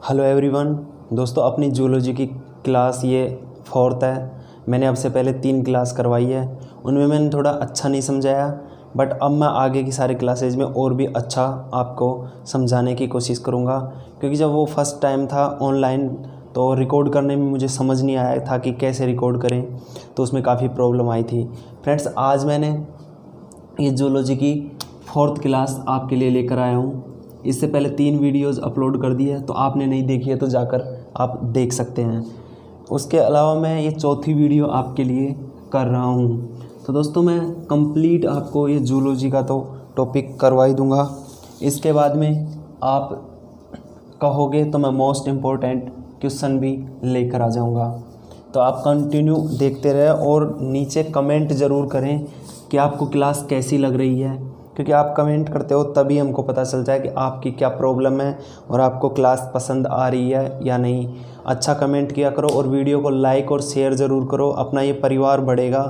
Hello everyone. दोस्तों, अपनी zoology की क्लास ये 4th है। मैंने अब से पहले 3 क्लास करवाई है, उनमें मैंने थोड़ा अच्छा नहीं समझाया, बट अब मैं आगे की सारी क्लासेज में और भी अच्छा आपको समझाने की कोशिश करूँगा। क्योंकि जब वो फर्स्ट टाइम था ऑनलाइन तो रिकॉर्ड करने में मुझे समझ नहीं आया था कि कैसे रिकॉर्ड करें, तो उसमें काफ़ी प्रॉब्लम आई थी। फ्रेंड्स, आज मैंने ये जूलॉजी की 4th क्लास आपके लिए लेकर आया हूँ। इससे पहले 3 वीडियोस अपलोड कर दी है, तो आपने नहीं देखी है तो जाकर आप देख सकते हैं। उसके अलावा मैं ये 4थी वीडियो आपके लिए कर रहा हूँ। तो दोस्तों, मैं कंप्लीट आपको ये जूलॉजी का तो टॉपिक करवा ही दूँगा। इसके बाद में आप कहोगे तो मैं मोस्ट इम्पोर्टेंट क्वेश्चन भी लेकर आ जाऊँगा। तो आप कंटिन्यू देखते रहे और नीचे कमेंट ज़रूर करें कि आपको क्लास कैसी लग रही है, क्योंकि आप कमेंट करते हो तभी हमको पता चलता है कि आपकी क्या प्रॉब्लम है और आपको क्लास पसंद आ रही है या नहीं। अच्छा कमेंट किया करो और वीडियो को लाइक और शेयर ज़रूर करो। अपना ये परिवार बढ़ेगा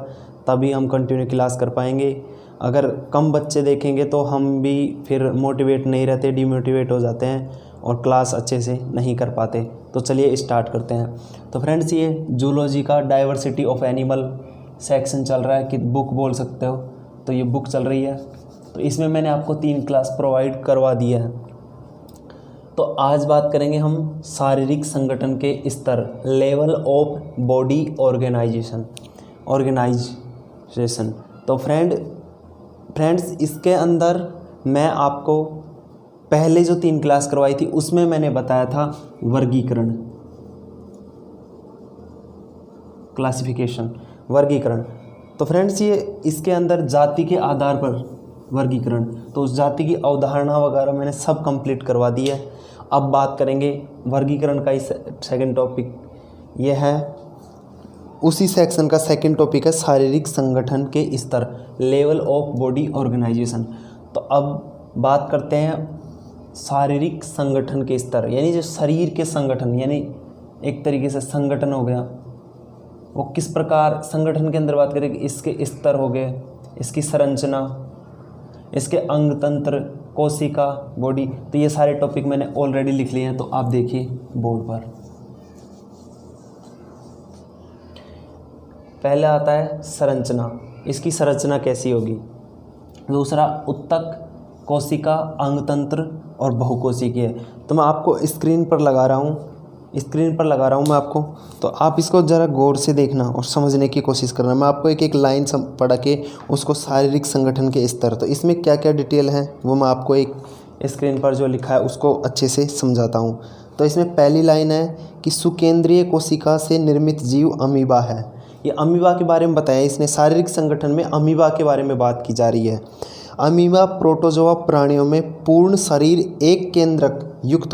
तभी हम कंटिन्यू क्लास कर पाएंगे। अगर कम बच्चे देखेंगे तो हम भी फिर मोटिवेट नहीं रहते, डिमोटिवेट हो जाते हैं और क्लास अच्छे से नहीं कर पाते। तो चलिए स्टार्ट करते हैं। तो फ्रेंड्स, ये जूलॉजी का डाइवर्सिटी ऑफ एनिमल सेक्शन चल रहा है, कि बुक बोल सकते हो। तो ये बुक चल रही है, तो इसमें मैंने आपको 3 क्लास प्रोवाइड करवा दिया है। तो आज बात करेंगे हम शारीरिक संगठन के स्तर, लेवल ऑफ बॉडी ऑर्गेनाइजेशन। तो फ्रेंड्स, इसके अंदर मैं आपको पहले जो 3 क्लास करवाई थी उसमें मैंने बताया था वर्गीकरण, क्लासिफिकेशन, वर्गीकरण। तो फ्रेंड्स, ये इसके अंदर जाति के आधार पर वर्गीकरण, तो उस जाति की अवधारणा वगैरह मैंने सब कंप्लीट करवा दी है। अब बात करेंगे वर्गीकरण का। इस सेकंड टॉपिक ये है, उसी सेक्शन का सेकंड टॉपिक है शारीरिक संगठन के स्तर, लेवल ऑफ बॉडी ऑर्गेनाइजेशन। तो अब बात करते हैं शारीरिक संगठन के स्तर, यानी जो शरीर के संगठन, यानी एक तरीके से संगठन हो गया। वो किस प्रकार संगठन के अंदर बात करें, इसके स्तर हो गए, इसकी संरचना, इसके अंग तंत्र, कोशिका, बॉडी। तो ये सारे टॉपिक मैंने ऑलरेडी लिख लिए हैं, तो आप देखिए बोर्ड पर। पहले आता है संरचना, इसकी संरचना कैसी होगी। दूसरा उत्तक, कोशिका, अंग तंत्र और बहुकोशिकीय। तो मैं आपको स्क्रीन पर लगा रहा हूँ मैं आपको, तो आप इसको ज़रा गौर से देखना और समझने की कोशिश करना। मैं आपको एक एक लाइन पढ़ के उसको शारीरिक संगठन के स्तर, तो इसमें क्या क्या डिटेल है वो मैं आपको एक स्क्रीन पर जो लिखा है उसको अच्छे से समझाता हूँ। तो इसमें पहली लाइन है कि सुकेंद्रीय कोशिका से निर्मित जीव अमीबा है। ये अमीबा के बारे में बताया इसने, शारीरिक संगठन में अमीबा के बारे में बात की जा रही है। अमीबा प्रोटोजोआ प्राणियों में पूर्ण शरीर एक केंद्रक युक्त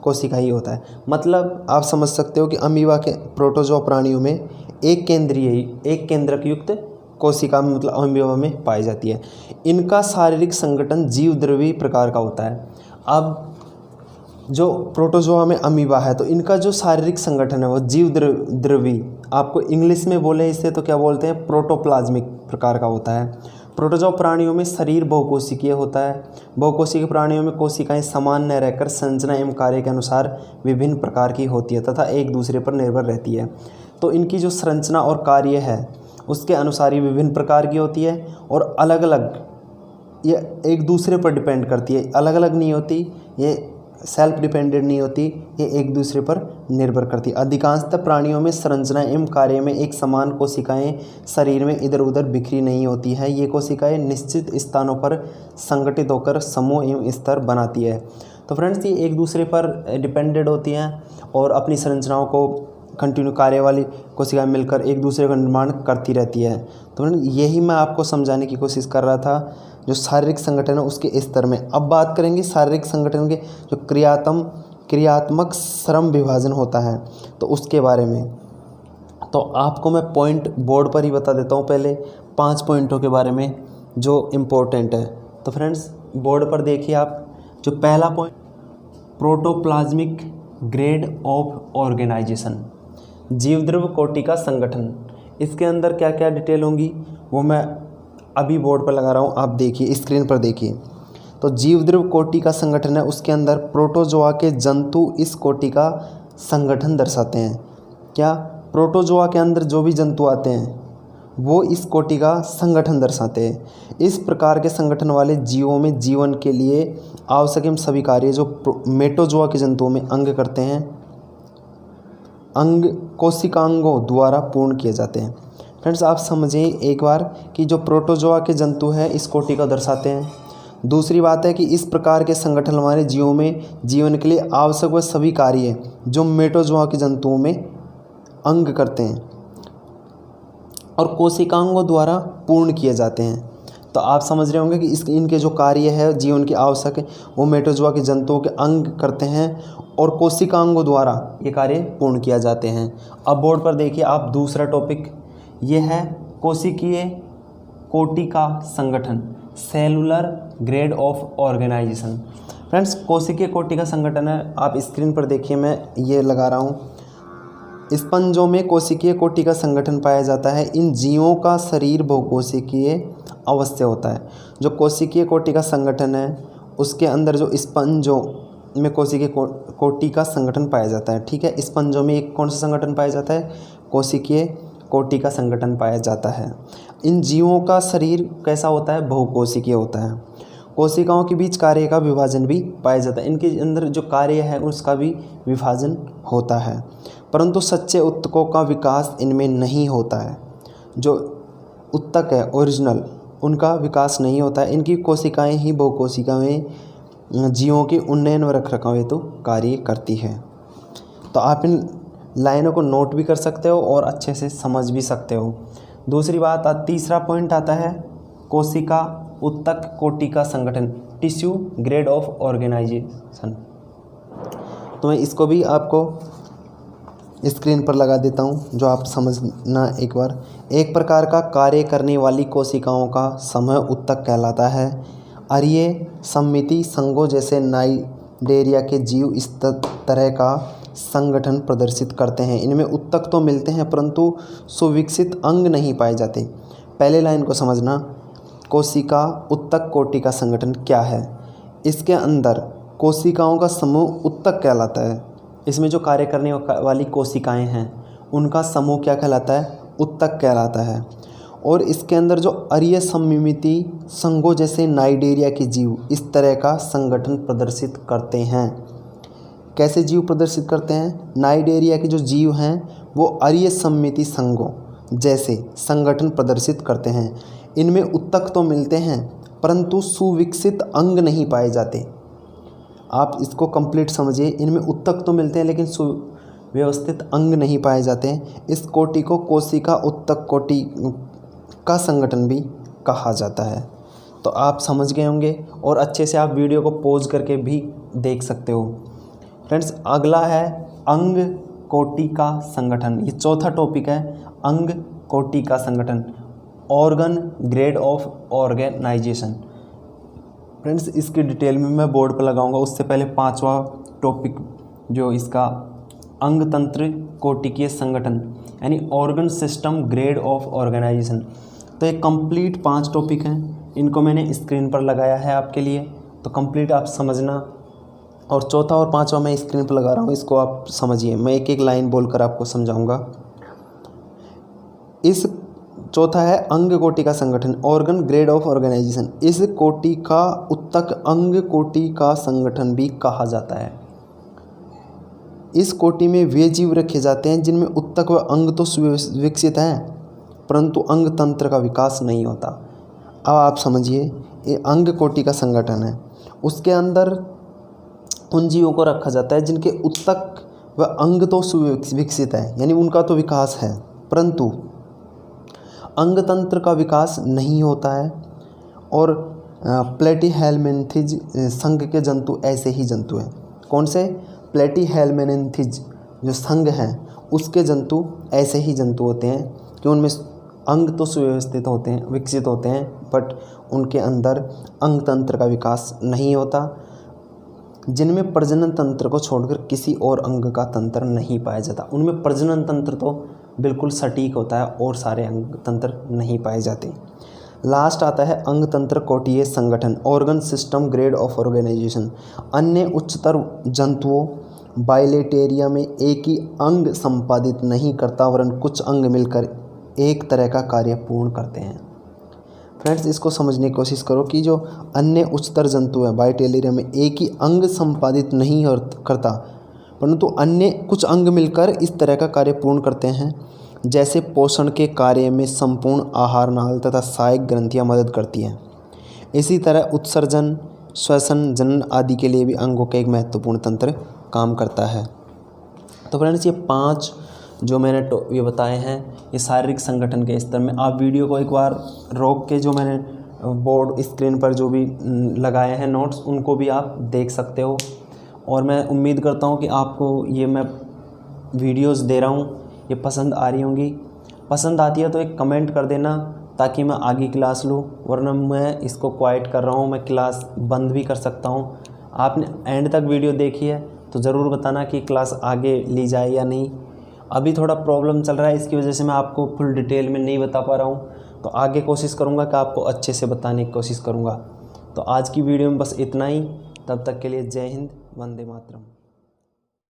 कोशिका ही होता है। मतलब आप समझ सकते हो कि अमीबा के प्रोटोजोआ प्राणियों में एक केंद्रक युक्त कोशिका में, मतलब अमीबा में पाई जाती है। इनका शारीरिक संगठन जीवद्रवी प्रकार का होता है। अब जो प्रोटोजोआ में अमीबा है, तो इनका जो शारीरिक संगठन है वो जीवद्रवी, आपको इंग्लिश में बोले इसे तो क्या बोलते हैं, प्रोटोप्लाज्मिक प्रकार का होता है। प्रोटोजोआ प्राणियों में शरीर बहुकोशिकीय होता है। बहुकोशिकीय प्राणियों में कोशिकाएं समान न रहकर संरचना एवं कार्य के अनुसार विभिन्न प्रकार की होती है तथा एक दूसरे पर निर्भर रहती है। तो इनकी जो संरचना और कार्य है उसके अनुसार ये विभिन्न प्रकार की होती है और अलग अलग, ये एक दूसरे पर डिपेंड करती है, अलग अलग नहीं होती, ये सेल्फ डिपेंडेंट नहीं होती, ये एक दूसरे पर निर्भर करती है। अधिकांशतः प्राणियों में संरचना एवं कार्य में एक समान कोशिकाएं शरीर में इधर उधर बिखरी नहीं होती है। ये कोशिकाएं निश्चित स्थानों पर संगठित होकर समूह एवं स्तर बनाती है। तो फ्रेंड्स, ये एक दूसरे पर डिपेंडेंट होती हैं और अपनी संरचनाओं को कंटिन्यू कार्य वाली कोशिकाएं मिलकर एक दूसरे का निर्माण करती रहती है। तो यही मैं आपको समझाने की कोशिश कर रहा था, जो शारीरिक संगठन है उसके स्तर में। अब बात करेंगे शारीरिक संगठन के जो क्रियात्मक श्रम विभाजन होता है, तो उसके बारे में। तो आपको मैं पॉइंट बोर्ड पर ही बता देता हूँ, पहले 5 पॉइंटों के बारे में जो इम्पोर्टेंट है। तो फ्रेंड्स, बोर्ड पर देखिए आप, जो पहला point, protoplasmic grade of organisation, जीवद्रव कोटि का संगठन। इसके अंदर क्या क्या डिटेल होंगी वो मैं अभी बोर्ड पर लगा रहा हूँ, आप देखिए, स्क्रीन पर देखिए। तो जीवद्रव कोटि का संगठन है, उसके अंदर प्रोटोजोआ के जंतु इस कोटि का संगठन दर्शाते हैं। क्या? प्रोटोजोआ के अंदर जो भी जंतु आते हैं वो इस कोटि का संगठन दर्शाते हैं। इस प्रकार के संगठन वाले जीवों में जीवन के लिए आवश्यक एवं सभी कार्य जो मेटोजोआ के जंतुओं में अंग करते हैं, अंग कोशिकांगों द्वारा पूर्ण किए जाते हैं। फ्रेंड्स, आप समझिए एक बार कि जो प्रोटोजोआ के जंतु हैं इस कोटि को दर्शाते हैं। दूसरी बात है कि इस प्रकार के संगठन वाले जीवों में जीवन के लिए आवश्यक व सभी कार्य जो मेटोजोआ के जंतुओं में अंग करते हैं और कोशिकांगों द्वारा पूर्ण किए जाते हैं। तो आप समझ रहे होंगे कि इनके जो कार्य है जीवन की आवश्यक है वो मेटोजोआ के जंतुओं के अंग करते हैं और कोशिकांगों द्वारा ये कार्य पूर्ण किया जाते हैं। अब बोर्ड पर देखिए आप दूसरा टॉपिक, ये है कोशिकीय कोटि का संगठन, cellular grade of organisation. Friends, कोशिकीय कोटि का संगठन है, आप स्क्रीन पर देखिए, मैं ये लगा रहा हूँ। स्पंजों में कोशिकीय कोटि का संगठन पाया जाता है। इन जीवों का शरीर बहुकोशिकीय अवस्था होता है। जो कोशिकीय कोटि का संगठन है उसके अंदर जो स्पंजों में कोशिकीय कोटि का संगठन पाया जाता है। ठीक है, स्पंजों में एक कौन सा संगठन पाया जाता है? कोशिकीय कोटि का संगठन पाया जाता है। इन जीवों का शरीर कैसा होता है? बहुकोशिकीय होता है। कोशिकाओं के बीच कार्य का विभाजन भी पाया जाता है। इनके अंदर जो कार्य है उसका भी विभाजन होता है, परंतु सच्चे उत्तकों का विकास इनमें नहीं होता है। जो उत्तक है ओरिजिनल, उनका विकास नहीं होता है। इनकी कोशिकाएं ही बहुकोशिकाएं जीवों के उन्नयन व रखरखाव हेतु कार्य करती है। तो आप इन लाइनों को नोट भी कर सकते हो और अच्छे से समझ भी सकते हो। दूसरी बात, तीसरा पॉइंट आता है कोशिका उत्तक कोटि का संगठन, टिश्यू ग्रेड ऑफ ऑर्गेनाइजेशन। तो मैं इसको भी आपको स्क्रीन पर लगा देता हूँ जो आप समझना एक बार। एक प्रकार का कार्य करने वाली कोशिकाओं का समूह उत्तक कहलाता है। अरीय सममिति संघों जैसे नाइडेरिया के जीव इस तरह का संगठन प्रदर्शित करते हैं। इनमें उत्तक तो मिलते हैं परंतु सुविकसित अंग नहीं पाए जाते। पहले लाइन को समझना, कोशिका उत्तक कोटि का संगठन क्या है? इसके अंदर कोशिकाओं का समूह उत्तक कहलाता है। इसमें जो कार्य करने वाली कोशिकाएं हैं उनका समूह क्या कहलाता है? उत्तक कहलाता है। और इसके अंदर जो अरीय सममिति संघों जैसे नाइडेरिया के जीव इस तरह का संगठन प्रदर्शित करते हैं। कैसे जीव प्रदर्शित करते हैं? नाइडेरिया के जो जीव हैं वो अरीय सममिति संघों जैसे संगठन प्रदर्शित करते हैं। इनमें उत्तक तो मिलते हैं परंतु सुविकसित अंग नहीं पाए जाते। आप इसको कंप्लीट समझिए, इनमें उत्तक तो मिलते हैं लेकिन सुव्यवस्थित अंग नहीं पाए जाते हैं। इस कोटि को कोशिका उत्तक कोटि का संगठन भी कहा जाता है। तो आप समझ गए होंगे और अच्छे से आप वीडियो को पॉज करके भी देख सकते हो। फ्रेंड्स, अगला है अंग कोटि का संगठन। ये चौथा टॉपिक है, अंग कोटि का संगठन, organ grade of organisation. Friends, इसकी डिटेल में मैं बोर्ड पर लगाऊंगा। उससे पहले पांचवा टॉपिक जो इसका अंग तंत्र कोटिकीय संगठन यानी organ system grade of organisation. तो ये कंप्लीट 5 टॉपिक हैं, इनको मैंने स्क्रीन पर लगाया है आपके लिए, तो कंप्लीट आप समझना। और चौथा और पांचवा मैं स्क्रीन पर लगा रहा हूँ, इसको आप समझिए। मैं एक एक लाइन बोलकर आपको समझाऊंगा। इस चौथा है अंग कोटि का संगठन, ऑर्गन ग्रेड ऑफ ऑर्गेनाइजेशन। इस कोटि का उत्तक अंग कोटि का संगठन भी कहा जाता है। इस कोटि में वे जीव रखे जाते हैं जिनमें उत्तक व अंग तो विकसित हैं परंतु अंग तंत्र का विकास नहीं होता। अब आप समझिए, ये अंग कोटि का संगठन है, उसके अंदर उन जीवों को रखा जाता है जिनके उत्तक व अंग तो सुविकसित है, यानी उनका तो विकास है परंतु अंग तंत्र का विकास नहीं होता है। और प्लेटीहेल्मिन्थिज संघ के जंतु ऐसे ही जंतु हैं। कौन से? प्लेटीहेल्मिन्थिज जो संघ हैं उसके जंतु ऐसे ही जंतु होते हैं कि उनमें अंग तो सुव्यवस्थित होते हैं, विकसित होते हैं, बट उनके अंदर अंग तंत्र का विकास नहीं होता, जिनमें प्रजनन तंत्र को छोड़कर किसी और अंग का तंत्र नहीं पाया जाता। उनमें प्रजनन तंत्र तो बिल्कुल सटीक होता है और सारे अंग तंत्र नहीं पाए जाते। लास्ट आता है अंग तंत्र कोटीय संगठन, organ system grade of organisation. अन्य उच्चतर जंतुओं बाइलेटेरिया में एक ही अंग संपादित नहीं करता वरन कुछ अंग मिलकर एक तरह का कार्य पूर्ण करते हैं। फ्रेंड्स, इसको समझने की कोशिश करो कि जो अन्य उच्चतर जंतु है बाइलेटेरिया में एक ही अंग संपादित नहीं करता परंतु अन्य कुछ अंग मिलकर इस तरह का कार्य पूर्ण करते हैं, जैसे पोषण के कार्य में संपूर्ण आहार नाल तथा सहायक ग्रंथियां मदद करती हैं। इसी तरह उत्सर्जन, श्वसन, जनन आदि के लिए भी अंगों का एक महत्वपूर्ण तंत्र काम करता है। तो फ्रेंड्स, ये 5 जो मैंने ये बताए हैं ये शारीरिक संगठन के स्तर में। आप वीडियो को एक बार रोक के जो मैंने बोर्ड स्क्रीन पर जो भी लगाए हैं नोट्स उनको भी आप देख सकते हो। और मैं उम्मीद करता हूँ कि आपको ये मैं वीडियोस दे रहा हूँ ये पसंद आ रही होंगी। पसंद आती है तो एक कमेंट कर देना ताकि मैं आगे क्लास लूँ, वरना मैं इसको क्वाइट कर रहा हूँ, मैं क्लास बंद भी कर सकता हूँ। आपने एंड तक वीडियो देखी है तो ज़रूर बताना कि क्लास आगे ली जाए या नहीं। अभी थोड़ा प्रॉब्लम चल रहा है, इसकी वजह से मैं आपको फुल डिटेल में नहीं बता पा रहा हूँ। तो आगे कोशिश करूँगा कि आपको अच्छे से बताने की कोशिश करूँगा। तो आज की वीडियो में बस इतना ही। तब तक के लिए जय हिंद, वंदे मातरम।